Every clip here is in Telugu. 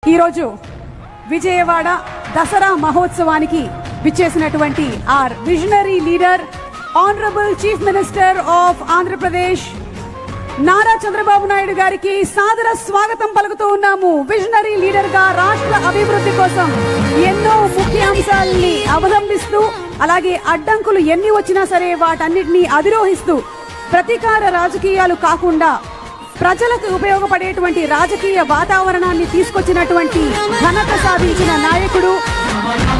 ఈరోజు విజయవాడ దసరా మహోత్సవానికి విచ్చేసినటువంటి our visionary leader honourable chief minister of Andhra Pradesh Nara Chandrababu Naidu గారికి సాదర స్వాగతం పలుకుతూ ఉన్నాము. విజనరీ లీడర్ గా రాష్ట్ర అభివృద్ధి కోసం ఎన్నో ముఖ్యాంశాలని అవలంబిస్తూ అలాగే అడ్డంకులు ఎన్ని వచ్చినా సరే వాటన్నిటిని అధిరోహిస్తూ ప్రతీకార రాజకీయాలు కాకుండా ప్రజలకు ఉపయోగపడేటువంటి రాజకీయ వాతావరణాన్ని తీసుకొచ్చినటువంటి ఘనత సాధించిన నాయకుడు,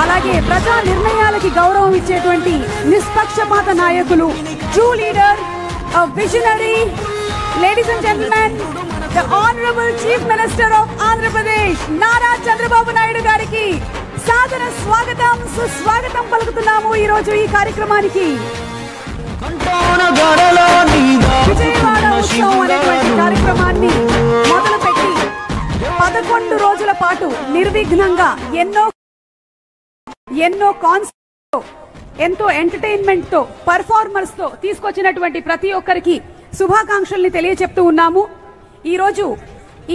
అలాగే ప్రజా నిర్ణయాలకి గౌరవం ఇచ్చేటువంటి నిష్పక్షపాత నాయకులు, true leader, visionary, ladies and gentlemen, the honourable chief minister of Andhra Pradesh Nara Chandrababu Naidu గారికి సాదర స్వాగతం సుస్వాగతం పలుకుతున్నాము. ఈ రోజు ఈ కార్యక్రమానికి విజయవాడ ఉత్సవం అనేటువంటి కార్యక్రమాన్ని మొదలుపెట్టి 11 రోజుల పాటు నిర్విఘ్నంగా ఎన్నో కాన్సెప్ట్స్ తో, ఎంతో ఎంటర్టైన్మెంట్ తో, పర్ఫార్మర్స్ తో తీసుకొచ్చినటువంటి ప్రతి ఒక్కరికి శుభాకాంక్షల్ని తెలియచెప్తూ ఉన్నాము. ఈ రోజు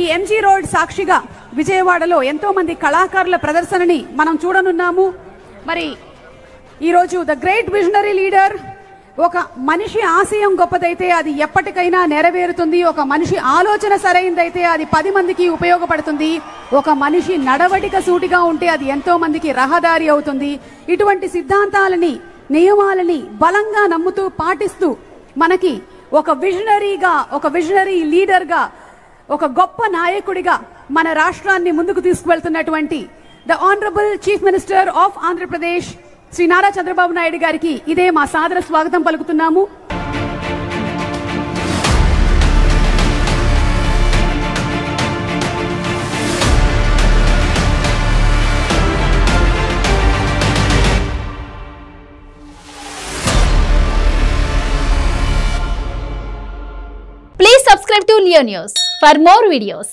ఈ ఎంజీ రోడ్ సాక్షిగా విజయవాడలో ఎంతో మంది కళాకారుల ప్రదర్శనని మనం చూడనున్నాము. మరి ఈరోజు ద గ్రేట్ విజనరీ లీడర్, ఒక మనిషి ఆశయం గొప్పదైతే అది ఎప్పటికైనా నెరవేరుతుంది. ఒక మనిషి ఆలోచన సరైనదైతే అది 10 మందికి ఉపయోగపడుతుంది. ఒక మనిషి నడవడిక సూటిగా ఉంటే అది ఎంతో మందికి రహదారి అవుతుంది. ఇటువంటి సిద్ధాంతాలని, నియమాలని బలంగా నమ్ముతూ పాటిస్తూ మనకి ఒక విజనరీగా, ఒక విజనరీ లీడర్గా, ఒక గొప్ప నాయకుడిగా మన రాష్ట్రాన్ని ముందుకు తీసుకువెళ్తున్నటువంటి the honourable chief minister of Andhra Pradesh Shri Nara Chandrababu Naidu గారికి ఇదే మా సాదర స్వాగతం పలుకుతున్నాము. Please subscribe to Leo News for more videos.